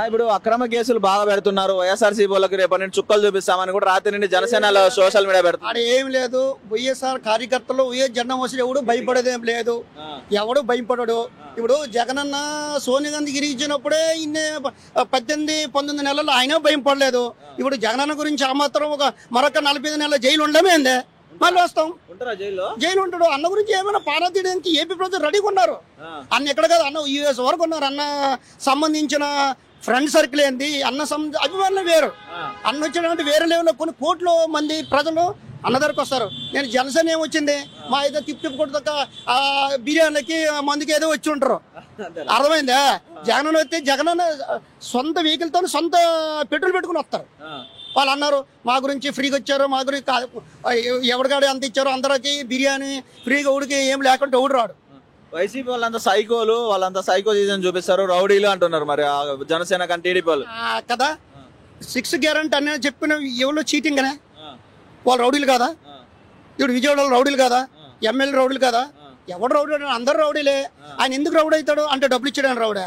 ఇప్పుడు అక్రమ కేసులు బాగా పెడుతున్నారు. వైఎస్ఆర్సీపీ వాళ్ళకి రేపటి నుండి చుక్కలు చూపిస్తామని కూడా రాత్రి నుండి జనసేన సోషల్ మీడియా పెడుతున్నారు. ఆడ ఏం లేదు. వైఎస్ఆర్ కార్యకర్తలు వైఎస్ జెండా మోసలు ఎవడు భయపడేదేం లేదు, ఎవడు భయపడడు. ఇప్పుడు జగనన్న సోనియా గాంధీ గిరిచినప్పుడే ఇన్ని 18-19 నెలలు ఆయన భయం పడలేదు. ఇప్పుడు జగనన్న గురించి ఆ మాత్రం మరొక 45 నెలల జైలు ఉండమేందే, మళ్ళీ వస్తాం. జైలు ఉంటాడు. అన్న గురించి ఏమైనా పారా తీయడానికి ఏపీ ప్రజలు రెడీగా ఉన్నారు. అన్న ఎక్కడ కాదు, అన్న యూఎస్ వరకు ఉన్నారు. అన్న సంబంధించిన ఫ్రెండ్ సర్కిల్ ఏంటి, అన్న అభిమానులు వేరు. అన్న వచ్చినటువంటి వేరే లెవెల్లో కొన్ని కోట్ల మంది ప్రజలు అన్న దగ్గరకు వస్తారు. నేను జనసేన ఏమొచ్చింది, మా ఏదో తిప్పి కొడుక బిర్యానీకి మందుకి ఏదో వచ్చి ఉంటారు. అర్థమైందా? జగన్ వస్తే జగన్ సొంత వెహికల్తో సొంత పెట్రోల్ పెట్టుకుని వస్తారు. వాళ్ళు అన్నారు మా గురించి ఫ్రీగా వచ్చారు, మా గురించి ఎవరికాడే అంత ఇచ్చారు, అందరికి బిర్యానీ ఫ్రీగా ఊడికి ఏం లేకుండా ఊడు రాడు. వైసీపీ వాళ్ళంతా సైకోలు, వాళ్ళంతా సైకో సీజన్ చూపిస్తారు, రౌడీలు అంటున్నారు. మరి జనసేన కానీ టీడీపీ వాళ్ళు కదా 6 గ్యారంటీ అనేది చెప్పిన ఎవరు చీటింగ్ అనే వాళ్ళు రౌడీలు కాదా? ఇప్పుడు విజయవాడలో రౌడీలు కాదా? ఎమ్మెల్యే రౌడీలు కాదా? ఎవడు రౌడీ? అందరు రౌడీలే. ఆయన ఎందుకు రౌడీ అవుతాడు అంటే డబ్బులు ఇచ్చాడని రౌడా?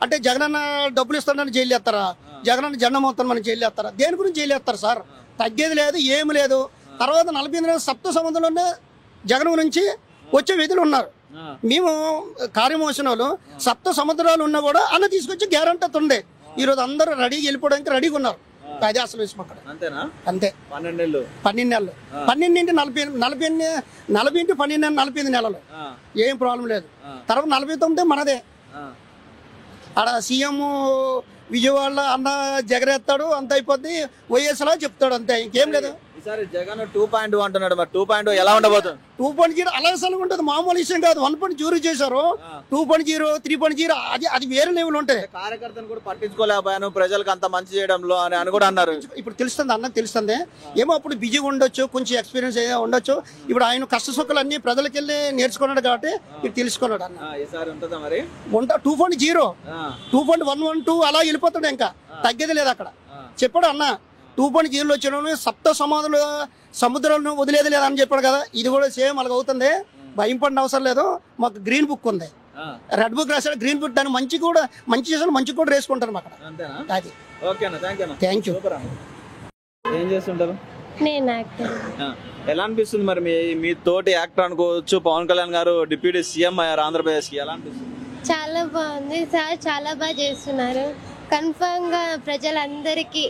అంటే జగనన్న డబ్బులు ఇస్తాడని జైలు వేస్తారా? జగనన్న జెండా మొత్తం మనం జైలు వేస్తారా? దేని గురించి జైలు వేస్తారు సార్? తగ్గేది లేదు, ఏమి లేదు. తర్వాత 48 సప్త సముద్రంలోనే జగన్ గురించి వచ్చే వ్యక్తులు ఉన్నారు. మేము కార్యమోసిన వాళ్ళు సప్త సముద్రాలు ఉన్నా కూడా అన్న తీసుకొచ్చి గ్యారంటీ ఉండే. ఈ రోజు అందరూ రెడీగా వెళ్ళిపోవడానికి రెడీగా ఉన్నారు. అదే అసలు విషయం అక్కడ. అంతే 12 నెలలు 12 నుండి 40 ఇంటి 12 45 నెలలు ఏం ప్రాబ్లం లేదు. తర్వాత 49 మనదే. ఆడ సీఎం విజయవాడలో అన్న జగరేస్తాడు, అంత అయిపోద్ది. వైఎస్ఆర్ చెప్తాడు, అంతే, ఇంకేం లేదు. జగన్ 2.2 అంటున్నాడు. మరి 2.2 ఎలా ఉండబోతుంది? 2.0 అలాగే ఉంటుంది, మామూలు విషయం కాదు. 1.0 చేశారు, 2.0 3.0 అది వేరే లెవెల్ ఉంటాయి. కార్యకర్తను కూడా పట్టించుకోలేకపోయాను ప్రజలకు అంత మంచి చేయడంలో అని కూడా అన్నారు. ఇప్పుడు తెలుస్తుంది, అన్న తెలుస్తుంది. ఏమో అప్పుడు బిజీగా ఉండొచ్చు, కొంచెం ఎక్స్పీరియన్స్ ఉండొచ్చు. ఇప్పుడు ఆయన కష్ట సుఖాలు అన్ని ప్రజలకి వెళ్ళి నేర్చుకున్నాడు కాబట్టి ఇప్పుడు తెలుసుకున్నాడు అన్న. 2.0 2.112 అలా వెళ్ళిపోతాడు, ఇంకా తగ్గేది లేదు అక్కడ. చెప్పాడు అన్న 2.0 వచ్చిన సప్త సముద్రాలను వదిలేది లేదని చెప్పాడు కదా. ఇది కూడా సేమ్ అలాగ అవుతుంది. భయం పడిన అవసరం లేదు. మాకు గ్రీన్ బుక్ ఉంది, రెడ్ బుక్ రాశాడు, గ్రీన్ బుక్. దాన్ని మంచి కూడా మంచి చేసాడు, మంచి కూడా వేసుకుంటారు అక్కడ. అది థ్యాంక్ యూ. ఏం చేస్తుంటారు? నేను ఎలా అనిపిస్తుంది మరి మీ తోటి యాక్టర్ అనుకోవచ్చు పవన్ కళ్యాణ్ గారు డిప్యూటీ సీఎం అయ్యారు ఆంధ్రప్రదేశ్ కి, ఎలా అనిపిస్తుంది? చాలా బాగుంది సార్, చాలా బాగా చేస్తున్నారు. కన్ఫర్మ్ గా ప్రజలందరికీ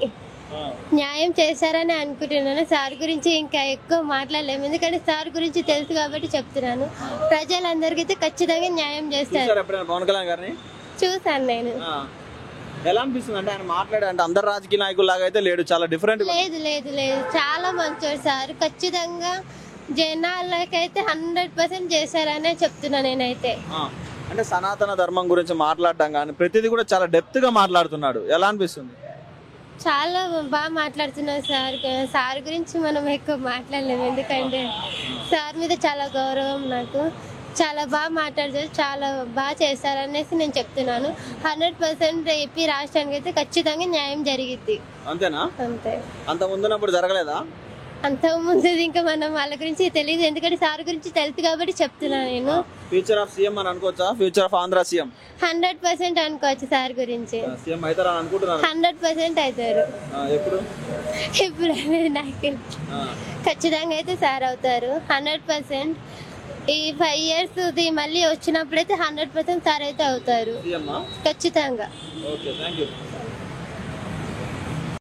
న్యాయం చేశారని అనుకుంటున్నాను. సార్ గురించి ఇంకా ఎక్కువ మాట్లాడలేము, ఎందుకంటే సార్ గురించి తెలుసు కాబట్టి చెప్తున్నాను. ప్రజలందరికీ అయితే ఖచ్చితంగా న్యాయం చేస్తారు. పవన్ కళ్యాణ్ గారిని చూసాను నేను. ఎలా అనిపిస్తుంది అంటే ఆయన మాట్లాడే అంటే అందరు రాజకీయ నాయకుల్లాగా అయితే లేడు, చాలా డిఫరెంట్. లేదు లేదు లేదు, చాలా మంచోడు సార్. ఖచ్చితంగా జనాలకైతే 100% చేశారనే చెప్తున్నా నేనైతే. అంటే సనాతన ధర్మం గురించి మాట్లాడటం కానీ ప్రతిదీ కూడా చాలా డెప్త్ గా మాట్లాడుతున్నాడు. ఎలా అనిపిస్తుంది? చాలా బాగా మాట్లాడుతున్నారు సార్. సార్ గురించి మనం ఎక్కువ మాట్లాడలేము, ఎందుకంటే సార్ మీద చాలా గౌరవం నాకు. చాలా బాగా మాట్లాడతారు, చాలా బాగా చేస్తారనేసి నేను చెప్తున్నాను. 100% ఏపీ రాష్ట్రానికి అయితే ఖచ్చితంగా న్యాయం జరిగిద్ది. అంతేనా? అంతే. అంత ముందున్నప్పుడు జరగలేదా? అంతకుముందు ఇంకా మనం వాళ్ళ గురించి తెలియదు, ఎందుకంటే సార్ గురించి తెలుసు కాబట్టి చెప్తున్నాను నేను. ఫ్యూచర్ ఆఫ్ సీఎం అని అనుకోవచ్చా? ఫ్యూచర్ ఆఫ్ ఆంధ్ర సీఎం 100% అనుకోవచ్చు సార్ గురించి. సీఎం అవుతారని అనుకుంటున్నారు? 100% అవుతారు. ఎప్పుడు నాకు ఖచ్చితంగా అయితే సార్ అవుతారు 100%. ఈ 5 years మళ్ళీ వచ్చినప్పుడైతే 100% సార్ అయితే అవుతారు ఖచ్చితంగా. Okay, thank you.